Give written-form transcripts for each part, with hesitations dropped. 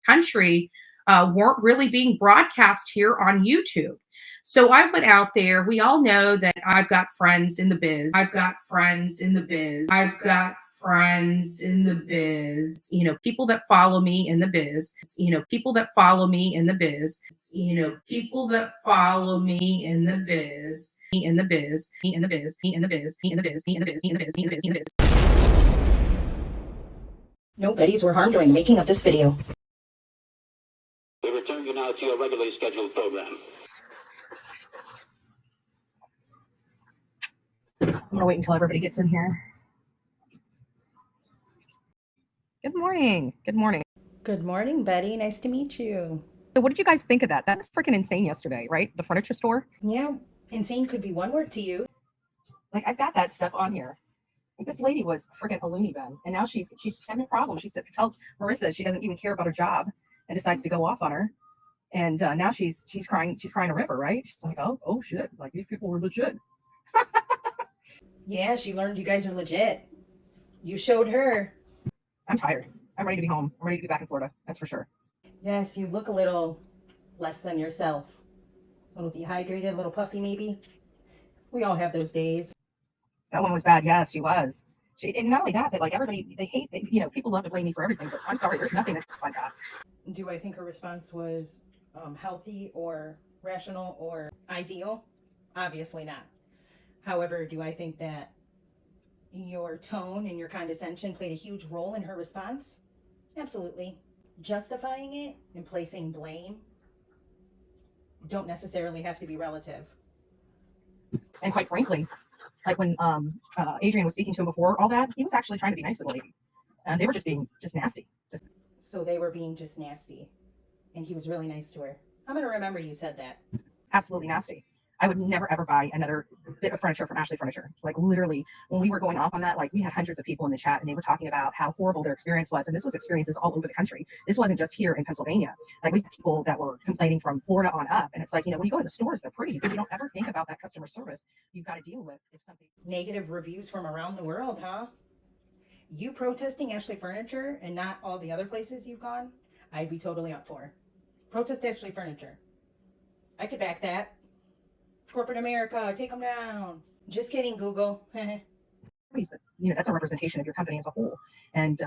country weren't really being broadcast here on YouTube. So I went out there. We all know that I've got friends in the biz. I've got friends in the biz. I've got friends in the biz, people that follow me in the biz, people that follow me in the biz, people that follow me in the biz, me in the biz, me in the biz, me in the biz, me in the biz, me in the biz, me in the biz, me in the biz, me in the biz. No Bettys were harmed during the making of this video. We return you now to your regularly scheduled program. I'm going to wait until everybody gets in here. Good morning. Good morning. Good morning, Betty. Nice to meet you. So what did you guys think of that? That was freaking insane yesterday, right? The furniture store. Yeah, insane could be one word to you. Like, I've got that stuff on here. Like, this lady was freaking a loony bin, and now she's having a problem. She tells Marissa she doesn't even care about her job and decides to go off on her. And now she's crying a river, right? She's like, oh shit, like these people were legit. Yeah, she learned you guys are legit. You showed her. I'm tired. I'm ready to be home. I'm ready to be back in Florida. That's for sure. Yes, you look a little less than yourself. A little dehydrated, a little puffy maybe. We all have those days. That one was bad. Yes, she was. And not only that, but like everybody, people love to blame me for everything, but I'm sorry, there's nothing that's like that. Do I think her response was healthy or rational or ideal? Obviously not. However, do I think that your tone and your condescension played a huge role in her response? Absolutely. Justifying it and placing blame don't necessarily have to be relative. And quite frankly, like when Adrian was speaking to him before all that, he was actually trying to be nice to the lady. And they were just being nasty. So they were being just nasty. And he was really nice to her. I'm going to remember you said that. Absolutely nasty. I would never, ever buy another bit of furniture from Ashley Furniture. Like literally, when we were going off on that, like we had hundreds of people in the chat and they were talking about how horrible their experience was. And this was experiences all over the country. This wasn't just here in Pennsylvania. Like we had people that were complaining from Florida on up. And it's like, when you go to the stores, they're pretty, but you don't ever think about that customer service you've got to deal with if something. Negative reviews from around the world, huh? You protesting Ashley Furniture and not all the other places you've gone, I'd be totally up for. Protest Ashley Furniture. I could back that. Corporate America, take them down. Just kidding, Google. That's a representation of your company as a whole. And,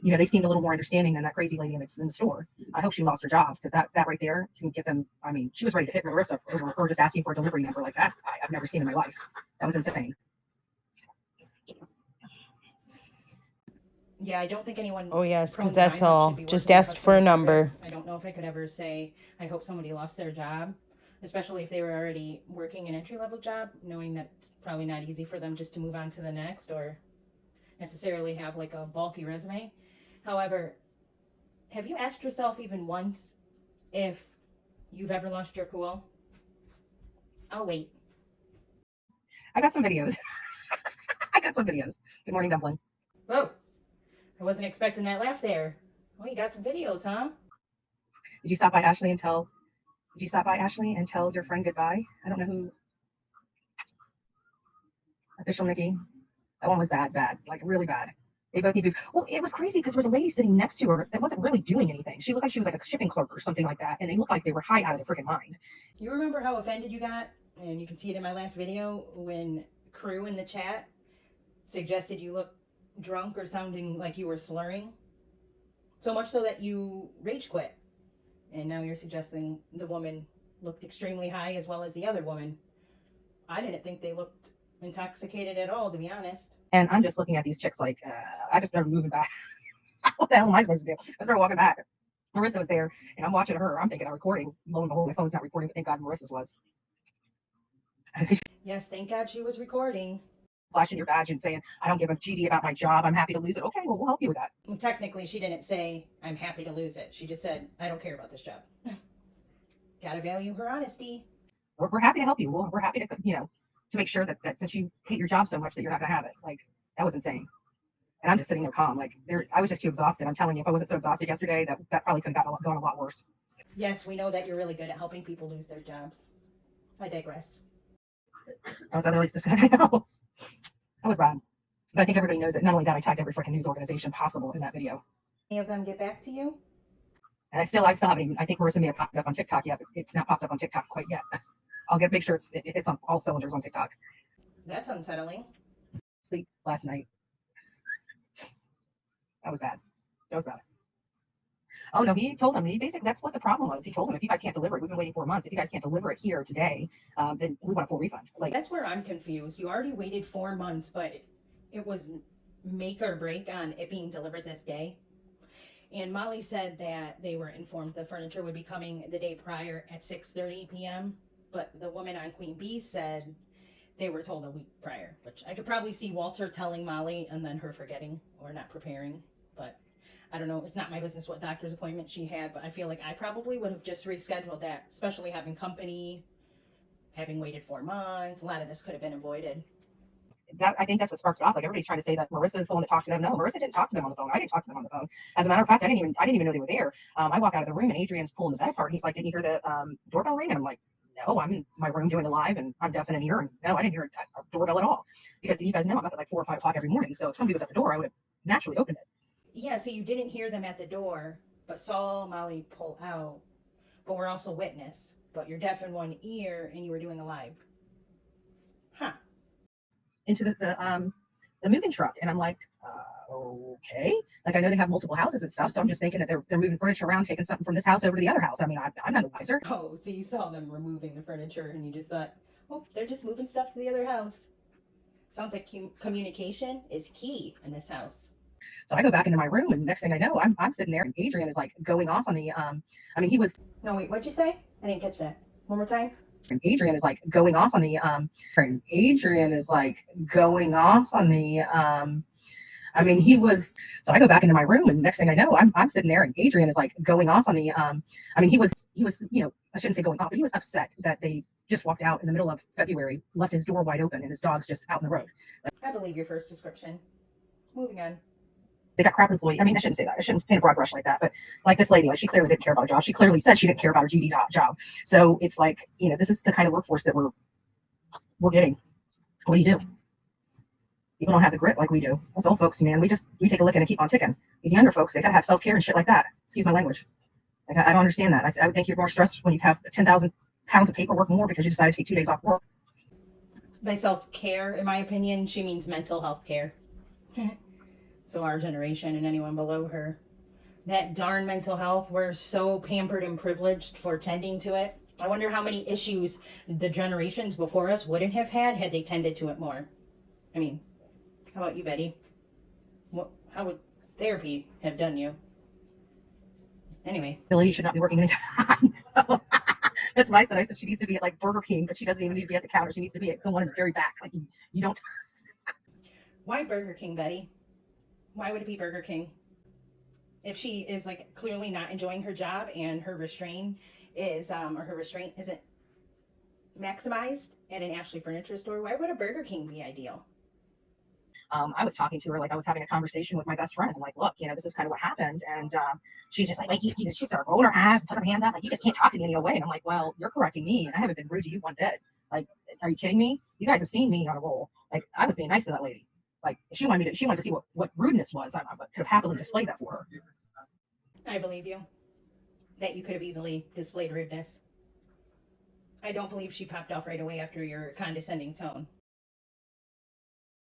they seemed a little more understanding than that crazy lady in the store. I hope she lost her job because that right there can get them. I mean, she was ready to hit Marissa over her just asking for a delivery number like that. I've never seen in my life. That was insane. Yeah, I don't think anyone. Oh, yes, because that's all. Just asked for a number. I don't know if I could ever say, I hope somebody lost their job, especially if they were already working an entry-level job, knowing that it's probably not easy for them just to move on to the next or necessarily have like a bulky resume. However, have you asked yourself even once if you've ever lost your cool? I'll wait. I got some videos. Good morning, Dumpling. Whoa. I wasn't expecting that laugh there. Oh, you got some videos, huh? Did you stop by Ashley and tell your friend goodbye? I don't know who. Official Nikki. That one was bad, like really bad. They both need to. Well, it was crazy because there was a lady sitting next to her that wasn't really doing anything. She looked like she was like a shipping clerk or something like that, and they looked like they were high out of their freaking mind. You remember how offended you got? And you can see it in my last video when crew in the chat suggested you look drunk or sounding like you were slurring. So much so that you rage quit. And now you're suggesting the woman looked extremely high as well as the other woman. I didn't think they looked intoxicated at all, to be honest. And I'm just looking at these chicks like, I just started moving back. What the hell am I supposed to do? I started walking back. Marissa was there, and I'm watching her. I'm thinking I'm recording. Lo and behold, my phone's not recording, but thank God Marissa's was. Yes, thank God she was recording. Flashing your badge and saying, I don't give a GD about my job. I'm happy to lose it. Okay, well, we'll help you with that. Well, technically, she didn't say, I'm happy to lose it. She just said, I don't care about this job. Gotta value her honesty. We're happy to help you. We're happy to, to make sure that since you hate your job so much that you're not going to have it. Like, that was insane. And I'm just sitting there calm. Like, I was just too exhausted. I'm telling you, if I wasn't so exhausted yesterday, that probably could have gone a lot worse. Yes, we know that you're really good at helping people lose their jobs. I digress. I was otherwise just, I know. That was bad. But I think everybody knows it. Not only that, I tagged every freaking news organization possible in that video. Any of them get back to you? And I still haven't even, I think Marissa may have popped up on TikTok yet, but it's not popped up on TikTok quite yet. I'll make sure it's on all cylinders on TikTok. That's unsettling. Sleep last night. That was bad. Oh no, he told him, basically, that's what the problem was. He told him, if you guys can't deliver it, we've been waiting 4 months. If you guys can't deliver it here today, then we want a full refund. Like, that's where I'm confused. You already waited 4 months, but it was make or break on it being delivered this day. And Molly said that they were informed the furniture would be coming the day prior at 6:30 p.m. But the woman on Queen Bee said they were told a week prior, which I could probably see Walter telling Molly and then her forgetting or not preparing. But I don't know. It's not my business what doctor's appointment she had, but I feel like I probably would have just rescheduled that, especially having company, having waited 4 months. A lot of this could have been avoided. I think that's what sparked it off. Like, everybody's trying to say that Marissa is the one that talked to them. No, Marissa didn't talk to them on the phone. I didn't talk to them on the phone. As a matter of fact, I didn't even know they were there. I walk out of the room and Adrian's pulling the bed apart. He's like, "Didn't you hear the doorbell ring?" And I'm like, "No, I'm in my room doing a live and I'm deaf in an ear. And no, I didn't hear a doorbell at all." Because you guys know I'm up at like 4 or 5 o'clock every morning. So if somebody was at the door, I would have naturally opened it. Yeah, so you didn't hear them at the door, but saw Molly pull out, but were also witness. But you're deaf in one ear and you were doing a live. Huh. Into the moving truck, and I'm like, okay. Like, I know they have multiple houses and stuff, so I'm just thinking that they're moving furniture around, taking something from this house over to the other house. I mean, I'm not a wiser. Oh, so you saw them removing the furniture and you just thought, oh, they're just moving stuff to the other house. Sounds like communication is key in this house. So I go back into my room, and next thing I know, I'm sitting there, and Adrian is like going off on the I mean, he was. No, wait, what'd you say? I didn't catch that. One more time. And Adrian is like going off on the Adrian is like going off on the I mean, he was. So I go back into my room, and next thing I know, I'm sitting there, and Adrian is like going off on the I mean, he was, you know, I shouldn't say going off, but he was upset that they just walked out in the middle of February, left his door wide open, and his dog's just out in the road. I believe your first description. Moving on. They got crap employees. I mean, I shouldn't say that. I shouldn't paint a broad brush like that. But like this lady, like, she clearly didn't care about her job. She clearly said she didn't care about her GD job. So it's like, you know, this is the kind of workforce that we're getting. What do you do? People don't have the grit like we do. Us old folks, man, we take a lick and keep on ticking. These younger folks, they gotta have self-care and shit like that. Excuse my language. Like, I don't understand that. I would think you're more stressed when you have 10,000 pounds of paperwork more because you decided to take 2 days off work. By self-care, in my opinion, she means mental health care. So our generation and anyone below her, that darn mental health, we're so pampered and privileged for tending to it. I wonder how many issues the generations before us wouldn't have had they tended to it more. I mean, how about you, Betty? How would therapy have done you? Anyway. Billy, you should not be working anytime. That's what I said. I said she needs to be at like Burger King, but she doesn't even need to be at the counter. She needs to be at the one in the very back. Like, you don't. Why Burger King, Betty? Why would it be Burger King? If she is like clearly not enjoying her job and her restraint isn't maximized at an Ashley Furniture store, why would a Burger King be ideal? I was talking to her, like I was having a conversation with my best friend. I'm like, look, you know, this is kind of what happened. And she's just like she started rolling her eyes and put her hands out, like, you just can't talk to me any other way. And I'm like, well, you're correcting me, and I haven't been rude to you one bit. Like, are you kidding me? You guys have seen me on a roll. Like, I was being nice to that lady. Like, if she wanted to see what rudeness was, I could have happily displayed that for her. I believe you. That you could have easily displayed rudeness. I don't believe she popped off right away after your condescending tone.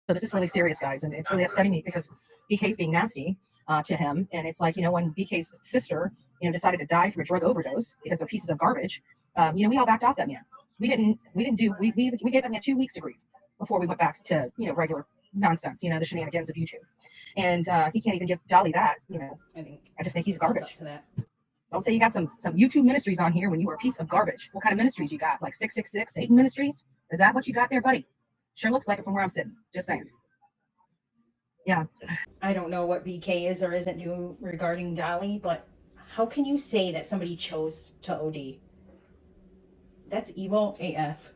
So this is really serious, guys, and it's really upsetting me because BK's being nasty to him, and it's like, you know, when BK's sister, you know, decided to die from a drug overdose because they're pieces of garbage, you know, we all backed off that man. We gave that man 2 weeks to grieve before we went back to, you know, regular nonsense, you know, the shenanigans of YouTube. And he can't even give Dolly that, you know. I just think he's garbage. To that. Don't say you got some YouTube ministries on here when you are a piece of garbage. What kind of ministries you got? Like 666 Satan Ministries? Is that what you got there, buddy? Sure looks like it from where I'm sitting. Just saying. Yeah. I don't know what BK is or isn't doing regarding Dolly, but how can you say that somebody chose to OD? That's evil AF.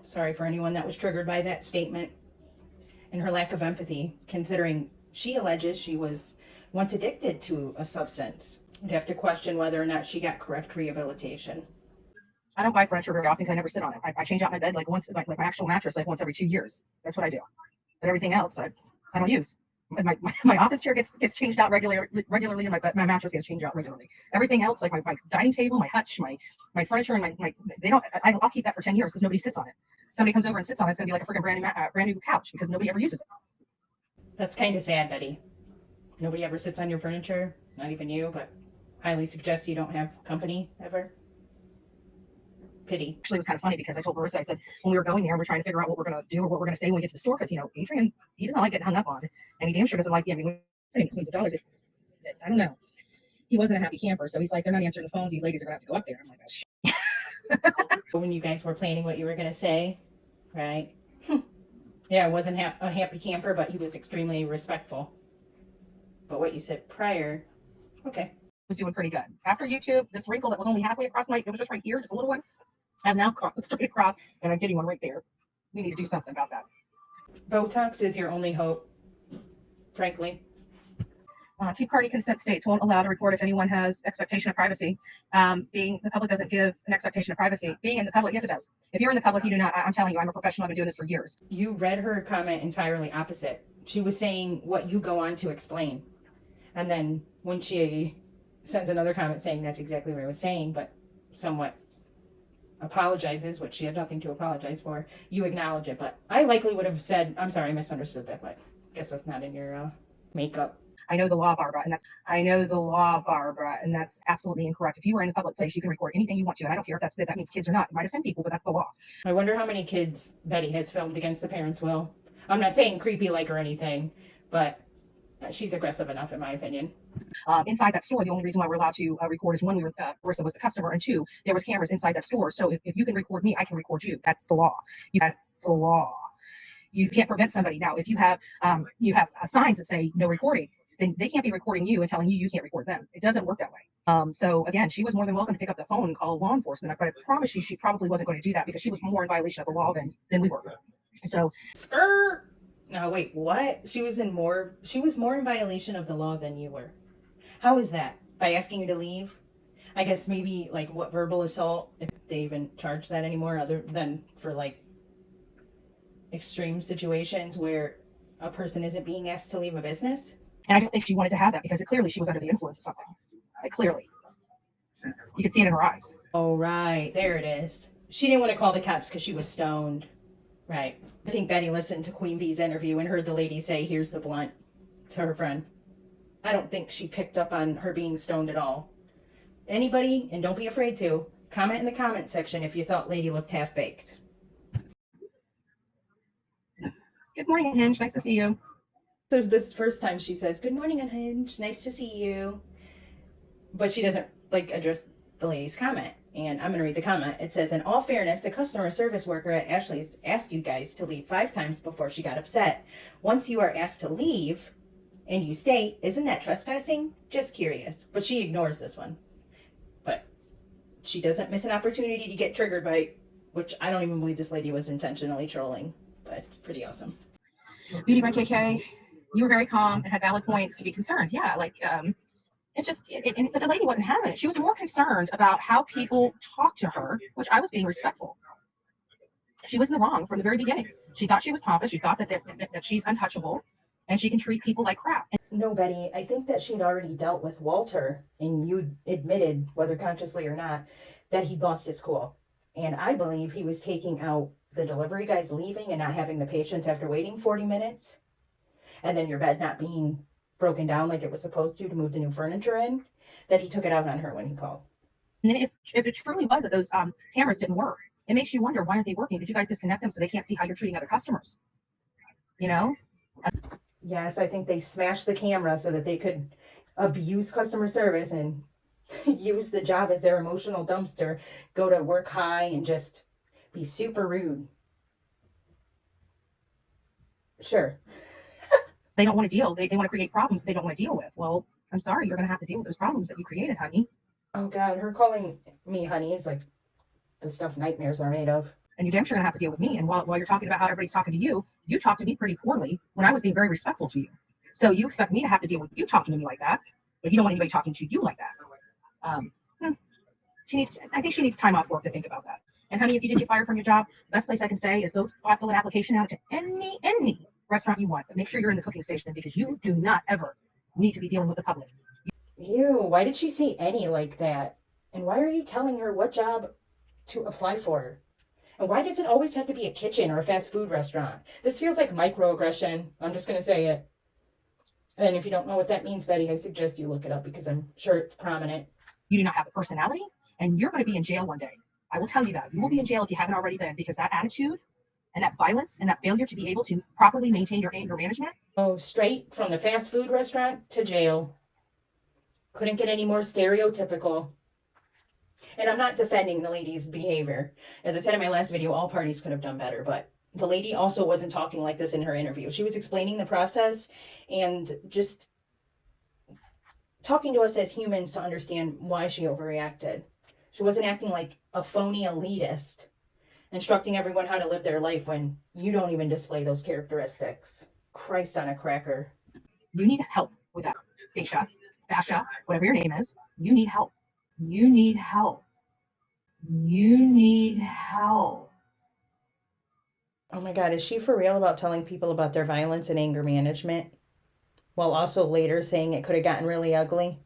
Sorry for anyone that was triggered by that statement and her lack of empathy, considering she alleges she was once addicted to a substance. You'd have to question whether or not she got correct rehabilitation. I don't buy furniture very often because I never sit on it. I change out my bed like once, like my actual mattress, like once every 2 years. That's what I do. But everything else, I don't use. my office chair gets changed out regularly, and my mattress gets changed out regularly. Everything else, like my dining table, my hutch, my furniture, and my they don't. I'll keep that for 10 years because nobody sits on it. Somebody comes over and sits on it, it's gonna be like a freaking brand new couch because nobody ever uses it. That's kind of sad, Betty. Nobody ever sits on your furniture, not even you, but highly suggest you don't have company ever. Pity. Actually, it was kind of funny because I told Marissa, I said, when we were going there and we're trying to figure out what we're going to do or what we're going to say when we get to the store, because, Adrian, he doesn't like getting hung up on, and he damn sure doesn't like, spending millions of dollars. I don't know. He wasn't a happy camper, so he's like, they're not answering the phones. You ladies are going to have to go up there. I'm like, oh, shit. When you guys were planning what you were going to say, right? Yeah, it wasn't a happy camper, but he was extremely respectful. But what you said prior, okay. Was doing pretty good. After YouTube, this wrinkle that was only halfway across it was just right here, just a little one, has now straight across, and I'm getting one right there. We need to do something about that. Botox is your only hope, frankly. Two-party consent states won't allow to record if anyone has expectation of privacy. Being the public doesn't give an expectation of privacy. Being in the public, yes, it does. If you're in the public, you do not. I'm telling you, I'm a professional. I've been doing this for years. You read her comment entirely opposite. She was saying what you go on to explain. And then when she sends another comment saying that's exactly what I was saying, but somewhat apologizes, which she had nothing to apologize for, you acknowledge it. But I likely would have said, I'm sorry, I misunderstood that, but I guess that's not in your makeup. I know the law, Barbara, and that's absolutely incorrect. If you are in a public place, you can record anything you want to, and I don't care if that means kids or not. It might offend people, but that's the law. I wonder how many kids Betty has filmed against the parents' will. I'm not saying creepy like or anything, but she's aggressive enough, in my opinion. Inside that store, the only reason why we're allowed to record is one, Marissa was the customer, and two, there was cameras inside that store. So if you can record me, I can record you. That's the law. That's the law. You can't prevent somebody. Now, if you have signs that say no recording, then they can't be recording you and telling you can't record them. It doesn't work that way. So again, she was more than welcome to pick up the phone and call law enforcement, but I promise you, she probably wasn't going to do that because she was more in violation of the law than we were. So skirt. No, wait, what? She was more in violation of the law than you were. How is that? By asking you to leave? I guess maybe like what verbal assault, if they even charge that anymore, other than for like extreme situations where a person isn't being asked to leave a business. And I don't think she wanted to have that because clearly she was under the influence of something. Like clearly. You could see it in her eyes. Oh, right. There it is. She didn't want to call the cops because she was stoned. Right. I think Betty listened to Queen Bee's interview and heard the lady say, here's the blunt, to her friend. I don't think she picked up on her being stoned at all. Anybody, and don't be afraid to, comment in the comment section if you thought Lady looked half-baked. Good morning, Unhinged. Nice to see you. So this first time she says, good morning, Unhinged. Nice to see you. But she doesn't, address the lady's comment. And I'm going to read the comment. It says, in all fairness, the customer service worker at Ashley's asked you guys to leave 5 times before she got upset. Once you are asked to leave and you stay, isn't that trespassing? Just curious. But she ignores this one. But she doesn't miss an opportunity to get triggered by, which I don't even believe this lady was intentionally trolling. But it's pretty awesome. Beauty by KK, you were very calm and had valid points to be concerned. Yeah, it's just, but the lady wasn't having it. She was more concerned about how people talk to her, which I was being respectful. She was in the wrong from the very beginning. She thought she was pompous. She thought that she's untouchable and she can treat people like crap. No, Betty, I think that she'd already dealt with Walter, and you admitted, whether consciously or not, that he'd lost his cool. And I believe he was taking out the delivery guys leaving and not having the patients after waiting 40 minutes. And then your bed not being broken down like it was supposed to move the new furniture in, that he took it out on her when he called. And then if it truly was that those cameras didn't work, it makes you wonder, why aren't they working? Did you guys disconnect them so they can't see how you're treating other customers? Yes, I think they smashed the camera so that they could abuse customer service and use the job as their emotional dumpster, go to work high and just be super rude. Sure. They don't want to deal. They want to create problems they don't want to deal with. Well, I'm sorry, you're going to have to deal with those problems that you created, honey. Oh, God, her calling me honey is like the stuff nightmares are made of. And you're damn sure going to have to deal with me. And while you're talking about how everybody's talking to you, you talked to me pretty poorly when I was being very respectful to you. So you expect me to have to deal with you talking to me like that, but you don't want anybody talking to you like that. I think she needs time off work to think about that. And honey, if you did get fired from your job, the best place I can say is go fill an application out to any restaurant you want, but make sure you're in the cooking station because you do not ever need to be dealing with the public. Ew, why did she say any like that? And why are you telling her what job to apply for? And why does it always have to be a kitchen or a fast food restaurant? This feels like microaggression. I'm just going to say it. And if you don't know what that means, Betty, I suggest you look it up because I'm sure it's prominent. You do not have the personality, and you're going to be in jail one day. I will tell you that. You will be in jail if you haven't already been, because that attitude and that violence and that failure to be able to properly maintain your anger management. Oh, straight from the fast food restaurant to jail. Couldn't get any more stereotypical. And I'm not defending the lady's behavior. As I said in my last video, all parties could have done better, but the lady also wasn't talking like this in her interview. She was explaining the process and just talking to us as humans to understand why she overreacted. She wasn't acting like a phony elitist, instructing everyone how to live their life when you don't even display those characteristics. Christ on a cracker. You need help with that fascia, whatever your name is. You need help. You need help. You need help. Oh my God, is she for real about telling people about their violence and anger management? While also later saying it could have gotten really ugly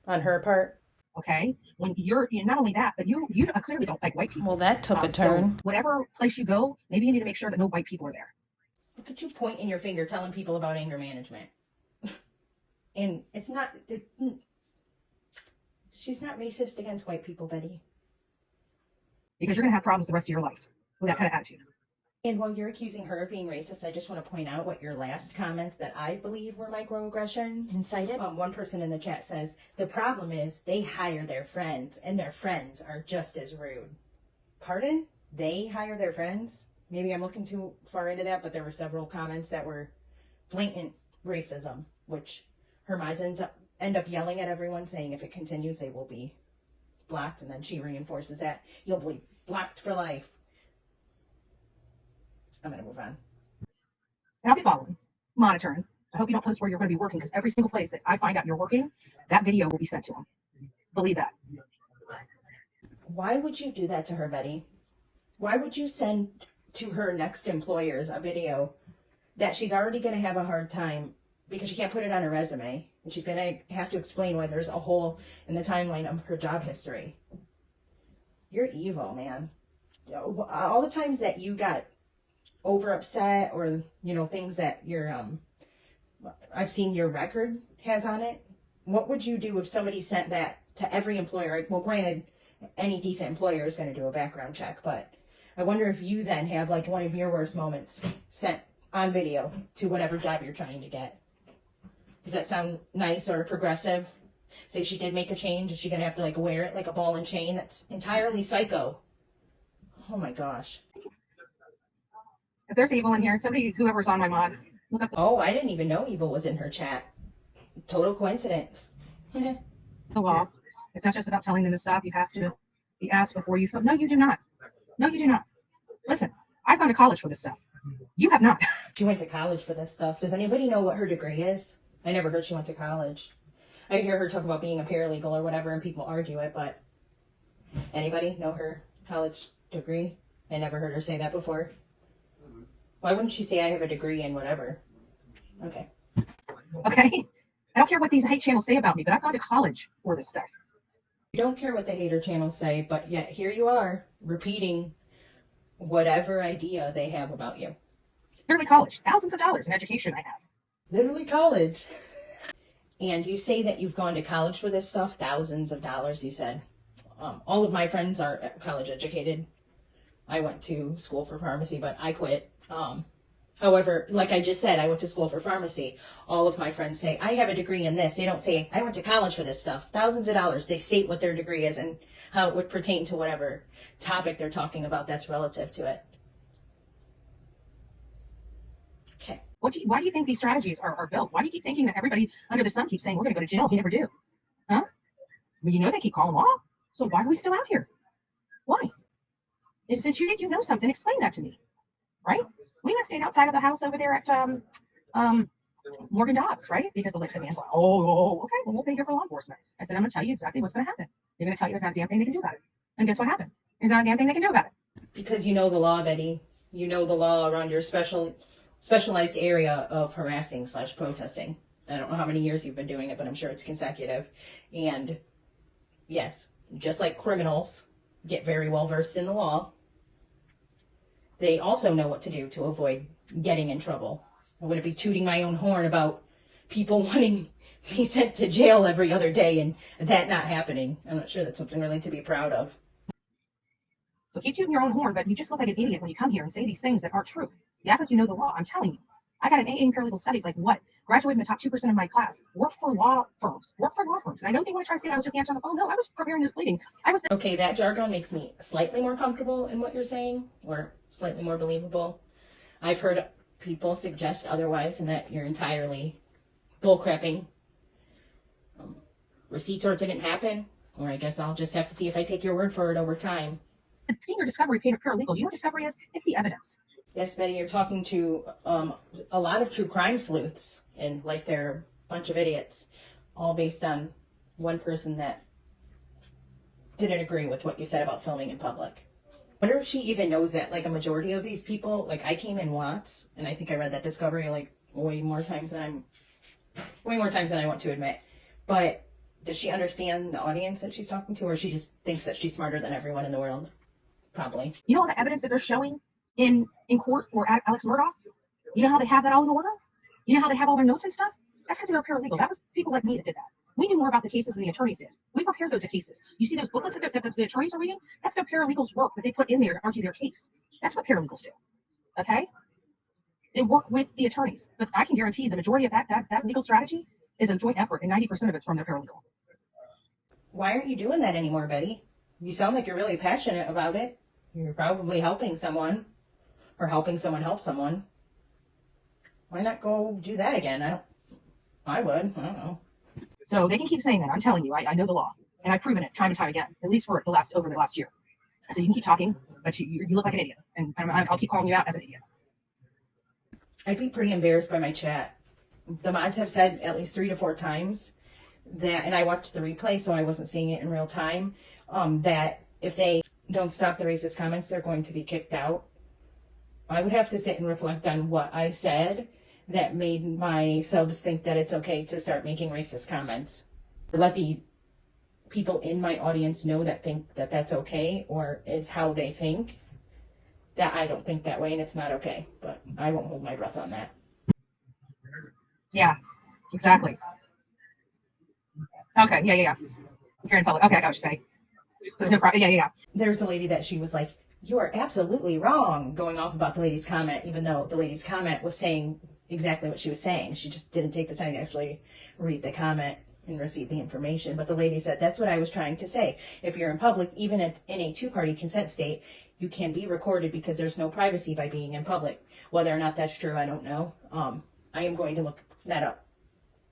on her part? Okay, when you're not only that, but you clearly don't like white people. Well, that took a turn. So whatever place you go, maybe you need to make sure that no white people are there. Look at you pointing your finger telling people about anger management. And it's not... she's not racist against white people, Betty. Because you're going to have problems the rest of your life with that kind of attitude. And while you're accusing her of being racist, I just want to point out what your last comments that I believe were microaggressions Incited? One person in the chat says, the problem is they hire their friends and their friends are just as rude. Pardon? They hire their friends? Maybe I'm looking too far into that, but there were several comments that were blatant racism, which her mods end up yelling at everyone saying if it continues, they will be blocked. And then she reinforces that you'll be blocked for life. I'm going to move on. And I'll be following, monitoring. I hope you don't post where you're going to be working, because every single place that I find out you're working, that video will be sent to them. Believe that. Why would you do that to her, Betty? Why would you send to her next employers a video that she's already going to have a hard time because she can't put it on her resume, and she's going to have to explain why there's a hole in the timeline of her job history? You're evil, man. All the times that you got over upset or, things that I've seen your record has on it. What would you do if somebody sent that to every employer? Well, granted, any decent employer is going to do a background check, but I wonder if you then have like one of your worst moments sent on video to whatever job you're trying to get. Does that sound nice or progressive? Say she did make a change, is she going to have to like wear it like a ball and chain? That's entirely psycho. Oh my gosh. If there's evil in here, whoever's on my mod, look up Oh, I didn't even know Evil was in her chat. Total coincidence. the law. It's not just about telling them to stop. You have to be asked before you film. No, you do not. No, you do not. Listen, I've gone to college for this stuff. You have not. She went to college for this stuff. Does anybody know what her degree is? I never heard she went to college. I hear her talk about being a paralegal or whatever, and people argue it, but anybody know her college degree? I never heard her say that before. Why wouldn't she say I have a degree in whatever? Okay. Okay? I don't care what these hate channels say about me, but I've gone to college for this stuff. You don't care what the hater channels say, but yet here you are, repeating whatever idea they have about you. Literally college. Thousands of dollars in education I have. Literally college. And you say that you've gone to college for this stuff, thousands of dollars, you said. All of my friends are college educated. I went to school for pharmacy, but I quit. However, like I just said, I went to school for pharmacy. All of my friends say, I have a degree in this. They don't say, I went to college for this stuff. Thousands of dollars. They state what their degree is and how it would pertain to whatever topic they're talking about that's relative to it. Okay. Why do you think these strategies are built? Why do you keep thinking that everybody under the sun keeps saying we're going to go to jail? We never do. Huh? Well, you know they keep calling law. So why are we still out here? Why? And since you think you know something, explain that to me. Right? We must stand outside of the house over there at Morgan Dobbs, right? Because the man's like, oh, okay, well, we'll be here for law enforcement. I said, I'm going to tell you exactly what's going to happen. They're going to tell you there's not a damn thing they can do about it. And guess what happened? There's not a damn thing they can do about it. Because you know the law, Betty. You know the law around your special specialized area of harassing / protesting. I don't know how many years you've been doing it, but I'm sure it's consecutive. And yes, just like criminals get very well versed in the law, they also know what to do to avoid getting in trouble. I wouldn't be tooting my own horn about people wanting me sent to jail every other day and that not happening. I'm not sure that's something really to be proud of. So keep tooting your own horn, but you just look like an idiot when you come here and say these things that aren't true. You act like you know the law. I'm telling you. I got an AA in paralegal studies. Like what? Graduated in the top 2% of my class. Worked for law firms. And I know they want to try to say I was just answering the phone. No, I was preparing this pleading. Okay, that jargon makes me slightly more comfortable in what you're saying, or slightly more believable. I've heard people suggest otherwise, and that you're entirely bullcrapping. Receipts or it didn't happen, or I guess I'll just have to see if I take your word for it over time. The senior discovery paralegal. You know what discovery is? It's the evidence. Yes, Betty, you're talking to a lot of true crime sleuths, and like they're a bunch of idiots, all based on one person that didn't agree with what you said about filming in public. I wonder if she even knows that, like a majority of these people, like I came in Watts, and I think I read that discovery like way more times than I want to admit. But does she understand the audience that she's talking to, or she just thinks that she's smarter than everyone in the world? Probably. You know all the evidence that they're showing in court for Alex Murdaugh? You know how they have that all in order? You know how they have all their notes and stuff? That's because they were paralegal. That was people like me that did that. We knew more about the cases than the attorneys did. We prepared those cases. You see those booklets that the attorneys are reading? That's their paralegals' work that they put in there to argue their case. That's what paralegals do. Okay? They work with the attorneys. But I can guarantee the majority of that legal strategy is a joint effort, and 90% of it's from their paralegal. Why aren't you doing that anymore, Betty? You sound like you're really passionate about it. You're probably helping someone, or helping someone help someone. Why not go do that again? I would. I don't know. So they can keep saying that. I'm telling you, I know the law, and I've proven it time and time again, at least for over the last year. So you can keep talking, but you look like an idiot, and I'll keep calling you out as an idiot. I'd be pretty embarrassed by my chat. The mods have said at least 3 to 4 times that, and I watched the replay, so I wasn't seeing it in real time, that if they don't stop the racist comments, they're going to be kicked out. I would have to sit and reflect on what I said that made my subs think that it's okay to start making racist comments. Let the people in my audience know that think that that's okay, or is how they think. That I don't think that way, and it's not okay. But I won't hold my breath on that. Yeah, exactly. Okay, yeah. If you're in public. Okay, I got what you say. There's no problem. Yeah. There's a lady that she was like, "You are absolutely wrong," going off about the lady's comment, even though the lady's comment was saying exactly what she was saying. She just didn't take the time to actually read the comment and receive the information. But the lady said, "That's what I was trying to say. If you're in public, even in a 2-party consent state, you can be recorded because there's no privacy by being in public." Whether or not that's true, I don't know. I am going to look that up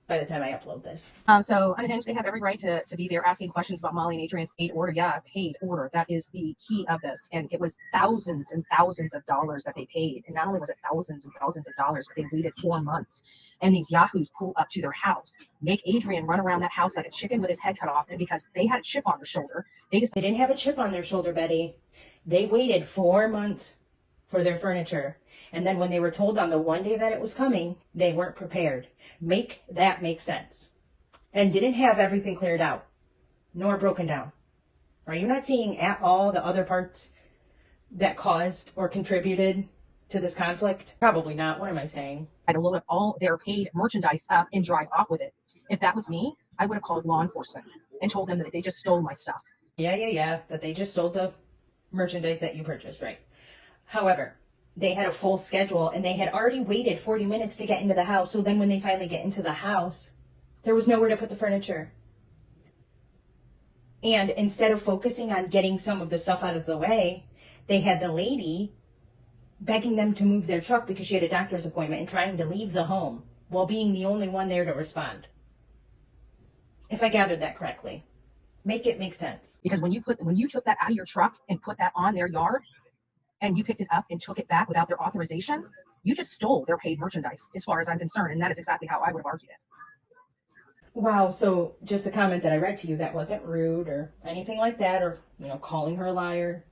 by the time I upload this. So Unhinged, they have every right to be there asking questions about Molly and Adrian's paid order. Yeah, paid order. That is the key of this. And it was thousands and thousands of dollars that they paid. And not only was it thousands and thousands of dollars, but they waited 4 months. And these yahoos pull up to their house, make Adrian run around that house like a chicken with his head cut off. And because they had a chip on their shoulder, they didn't have a chip on their shoulder, Betty. They waited 4 months for their furniture. And then when they were told on the one day that it was coming, they weren't prepared. Make that make sense. And didn't have everything cleared out, nor broken down. Are you not seeing at all the other parts that caused or contributed to this conflict? Probably not. What am I saying? I had to load up all their paid merchandise up and drive off with it. If that was me, I would have called law enforcement and told them that they just stole my stuff. Yeah. That they just stole the merchandise that you purchased, right? However, they had a full schedule, and they had already waited 40 minutes to get into the house. So then when they finally get into the house, there was nowhere to put the furniture. And instead of focusing on getting some of the stuff out of the way, they had the lady begging them to move their truck because she had a doctor's appointment and trying to leave the home while being the only one there to respond. If I gathered that correctly. Make it make sense. Because when you took that out of your truck and put that on their yard, and you picked it up and took it back without their authorization, you just stole their paid merchandise, as far as I'm concerned. And that is exactly how I would have argued it. Wow. So just a comment that I read to you that wasn't rude or anything like that, or, calling her a liar.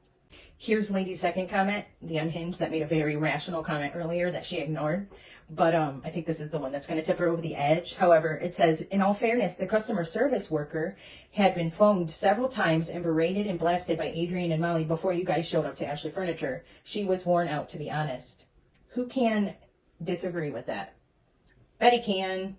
Here's Lady's second comment, the unhinged, that made a very rational comment earlier that she ignored. But I think this is the one that's going to tip her over the edge. However, it says, in all fairness, the customer service worker had been phoned several times and berated and blasted by Adrian and Molly before you guys showed up to Ashley Furniture. She was worn out, to be honest. Who can disagree with that? Betty can.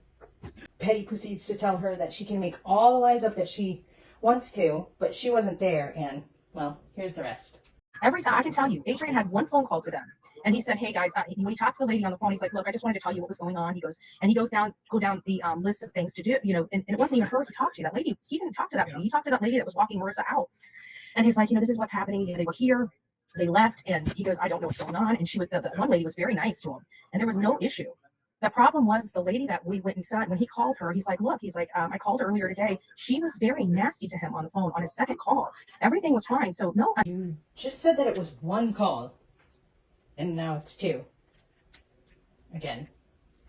Betty proceeds to tell her that she can make all the lies up that she wants to, but she wasn't there, and, well, here's the rest. Every time, I can tell you, Adrian had one phone call to them, and he said, "Hey guys," when he talked to the lady on the phone, he's like, "Look, I just wanted to tell you what was going on." He goes, and he go down the list of things to do, and it wasn't even her he talked to. That lady, he didn't talk to that lady. He talked to that lady that was walking Marissa out, and he's like, "This is what's happening. They were here, they left," and he goes, "I don't know what's going on." And she was the one lady was very nice to him, and there was no issue. The problem was the lady that we went and saw, when he called her, he's like, "Look," he's like, "I called her earlier today. She was very nasty to him on the phone on his second call. Everything was fine. So no." You just said that it was one call, and now it's two. Again.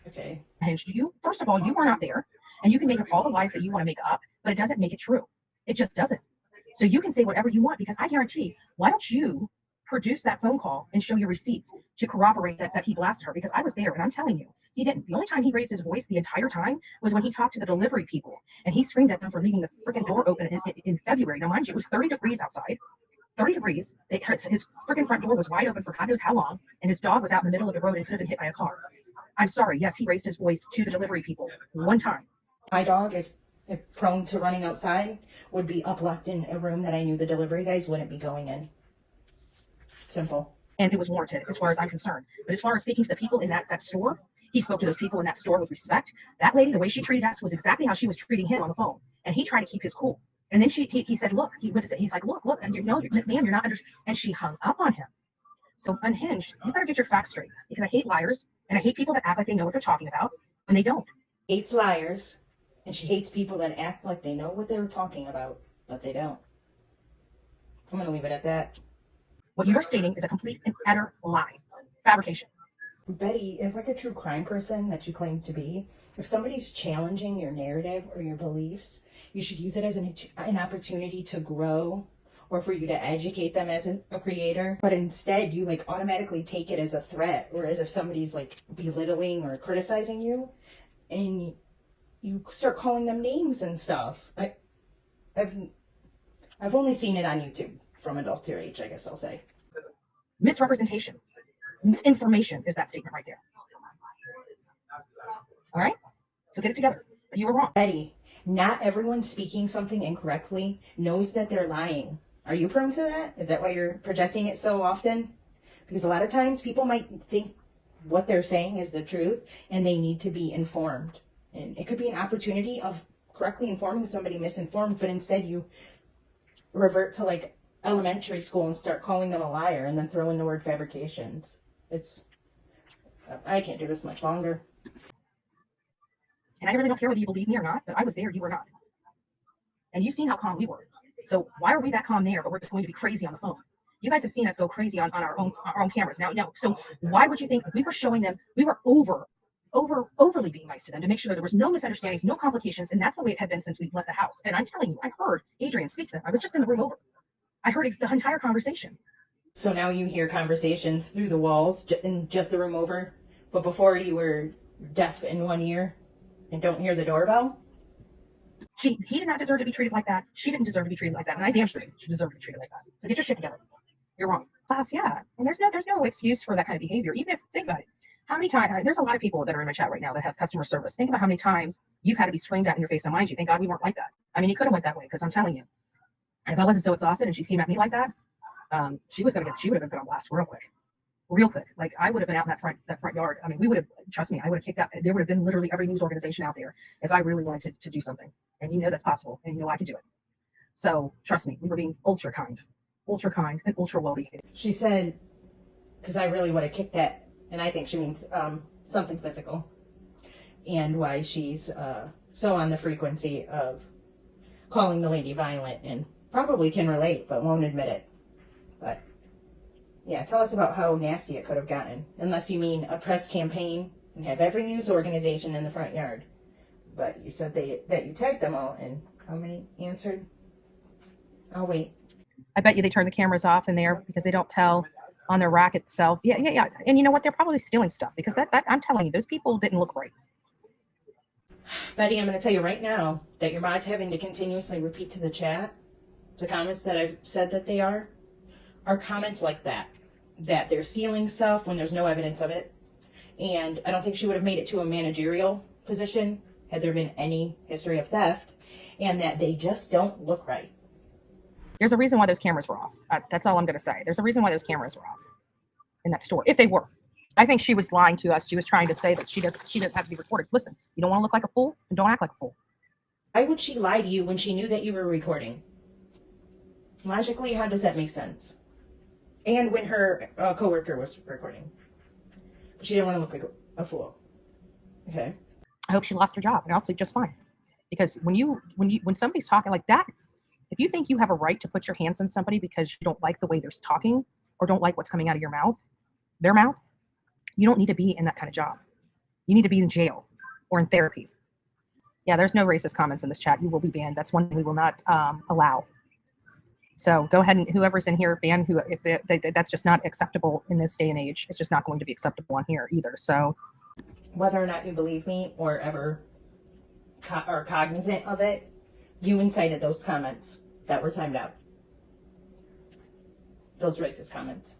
Okay. And you, first of all, you were not there, and you can make up all the lies that you want to make up, but it doesn't make it true. It just doesn't. So you can say whatever you want, because I guarantee, why don't you produce that phone call and show your receipts to corroborate that he blasted her? Because I was there, and I'm telling you, he didn't. The only time he raised his voice the entire time was when he talked to the delivery people, and he screamed at them for leaving the freaking door open in February. Now, mind you, it was 30 degrees outside. 30 degrees. His freaking front door was wide open for God knows how long, and his dog was out in the middle of the road and could have been hit by a car. I'm sorry. Yes, he raised his voice to the delivery people one time. My dog is prone to running outside, would be up locked in a room that I knew the delivery guys wouldn't be going in. Simple. And it was warranted as far as I'm concerned. But as far as speaking to the people in that store, he spoke to those people in that store with respect. That lady, the way she treated us was exactly how she was treating him on the phone. And he tried to keep his cool. And then he said, "Look," he's like, look, and ma'am, you're not under," and she hung up on him. So unhinged, you better get your facts straight, because I hate liars, and I hate people that act like they know what they're talking about when they don't. Hates liars, and she hates people that act like they know what they're talking about, but they don't. I'm going to leave it at that. What you are stating is a complete and utter lie. Fabrication. Betty is like a true crime person that you claim to be. If somebody's challenging your narrative or your beliefs, you should use it as an opportunity to grow, or for you to educate them as a creator. But instead, you like automatically take it as a threat, or as if somebody's like belittling or criticizing you, and you start calling them names and stuff. I've only seen it on YouTube from adult to age, I guess I'll say. Misrepresentation. Misinformation is that statement right there. All right? So get it together. You were wrong. Betty, not everyone speaking something incorrectly knows that they're lying. Are you prone to that? Is that why you're projecting it so often? Because a lot of times people might think what they're saying is the truth, and they need to be informed. And it could be an opportunity of correctly informing somebody misinformed, but instead you revert to like elementary school and start calling them a liar and then throw in the word fabrications. I can't do this much longer. And I really don't care whether you believe me or not, but I was there, you were not. And you've seen how calm we were. So why are we that calm there, but we're just going to be crazy on the phone? You guys have seen us go crazy on our own cameras. Now, no. So why would you think we were showing them, we were overly being nice to them to make sure there was no misunderstandings, no complications, and that's the way it had been since we left the house. And I'm telling you, I heard Adrian speak to them. I was just in the room over. I heard the entire conversation. So now you hear conversations through the walls in just the room over, but before you were deaf in one ear and don't hear the doorbell? He did not deserve to be treated like that. She didn't deserve to be treated like that. And I damn sure she deserved to be treated like that. So get your shit together. You're wrong. Class, yeah. And there's no excuse for that kind of behavior. Even if, think about it. How many times, there's a lot of people that are in my chat right now that have customer service. Think about how many times you've had to be screamed at in your face. Now, mind you, thank God we weren't like that. I mean, he could have went that way, because I'm telling you, if I wasn't so exhausted and she came at me like that, she would have been put on blast real quick. Like I would have been out in that front yard. I mean, we would have, trust me, I would have kicked out. There would have been literally every news organization out there if I really wanted to do something. And you know that's possible, and you know I could do it. So trust me, we were being ultra kind, and ultra well behaved. She said, because I really would have kicked that, and I think she means something physical, and why she's so on the frequency of calling the lady violent, and probably can relate, but won't admit it. But yeah, tell us about how nasty it could have gotten, unless you mean a press campaign and have every news organization in the front yard. But you said that you tagged them all, and how many answered? I'll wait. I bet you they turn the cameras off in there because they don't tell on their rack itself. Yeah. And you know what? They're probably stealing stuff because that I'm telling you, those people didn't look right. Betty, I'm going to tell you right now that your mod's having to continuously repeat to the chat the comments that I've said that they are comments like that they're stealing stuff when there's no evidence of it. And I don't think she would have made it to a managerial position had there been any history of theft, and that they just don't look right. There's a reason why those cameras were off. That's all I'm going to say. There's a reason why those cameras were off in that store, if they were. I think she was lying to us. She was trying to say that she doesn't have to be recorded. Listen, you don't want to look like a fool, and don't act like a fool. Why would she lie to you when she knew that you were recording? Logically, how does that make sense? And when her coworker was recording, she didn't want to look like a fool. Okay. I hope she lost her job, and I'll sleep just fine. Because when somebody's talking like that, if you think you have a right to put your hands on somebody because you don't like the way they're talking or don't like what's coming out of your mouth, their mouth, you don't need to be in that kind of job. You need to be in jail or in therapy. Yeah, there's no racist comments in this chat. You will be banned. That's one we will not allow. So go ahead and whoever's in here, ban who, if that's just not acceptable in this day and age. It's just not going to be acceptable on here either. So whether or not you believe me or ever are cognizant of it, you incited those comments that were timed out. Those racist comments.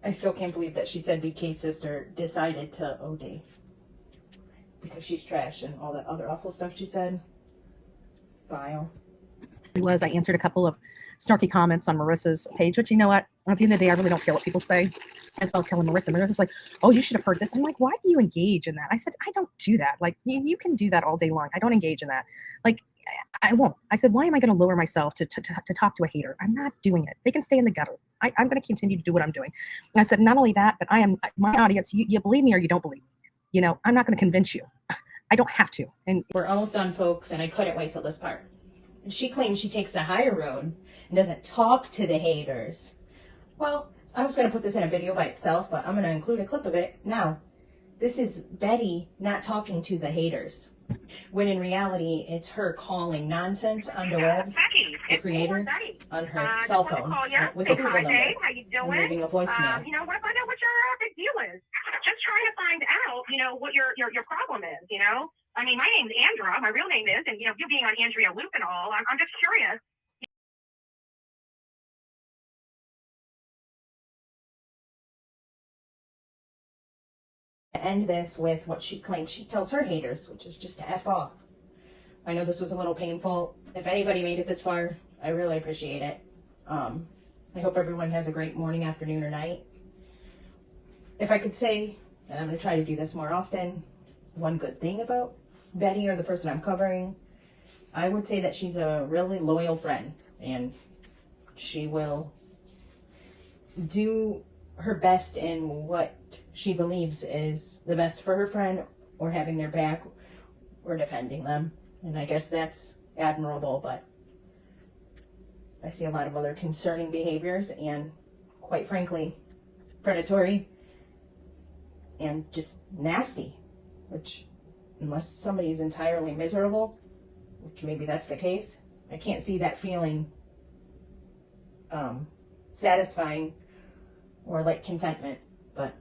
I still can't believe that she said BK's sister decided to OD because she's trash and all that other awful stuff she said. Vile. I answered a couple of snarky comments on Marissa's page, which, you know what, at the end of the day, I really don't care what people say. As well as telling Marissa's like, oh, you should have heard this. I'm like, why do you engage in that? I said, I don't do that. Like, you can do that all day long. I don't engage in that. Like, I won't. I said, why am I going to lower myself to talk to a hater? I'm not doing it. They can stay in the gutter. I'm going to continue to do what I'm doing. And I said, not only that, but my audience, you believe me or you don't believe me. You know, I'm not going to convince you. I don't have to. And we're almost done, folks, and I couldn't wait till this part. She claims she takes the higher road and doesn't talk to the haters. Well, I was going to put this in a video by itself, but I'm going to include a clip of it now. This is Betty not talking to the haters, when in reality, it's her calling nonsense on the web, the creator, on her cell phone, with a Google number, and leaving a voicemail. You know, want to find out what your big deal is. Just trying to find out, you know, what your problem is, you know? I mean, my name's Andra, my real name is, and, you know, you being on Andrea Loop and all, I'm just curious. End this with what she claims she tells her haters, which is just to F off. I know this was a little painful. If anybody made it this far, I really appreciate it. I hope everyone has a great morning, afternoon, or night. If I could say, and I'm going to try to do this more often, one good thing about Betty or the person I'm covering, I would say that she's a really loyal friend, and she will do her best in what she believes is the best for her friend, or having their back, or defending them. And I guess that's admirable, but I see a lot of other concerning behaviors, and quite frankly, predatory and just nasty, which, unless somebody is entirely miserable, which maybe that's the case, I can't see that feeling satisfying or like contentment. But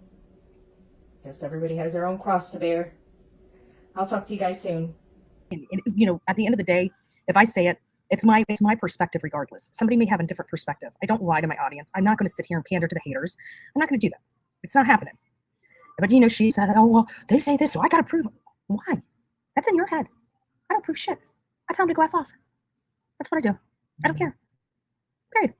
I guess everybody has their own cross to bear. I'll talk to you guys soon. And, you know, at the end of the day, if I say it, it's my perspective regardless. Somebody may have a different perspective. I don't lie to my audience. I'm not going to sit here and pander to the haters. I'm not going to do that. It's not happening. But, you know, she said, oh, well, they say this, so I got to prove it. Why? That's in your head. I don't prove shit. I tell them to go F off. That's what I do. I don't care. Period.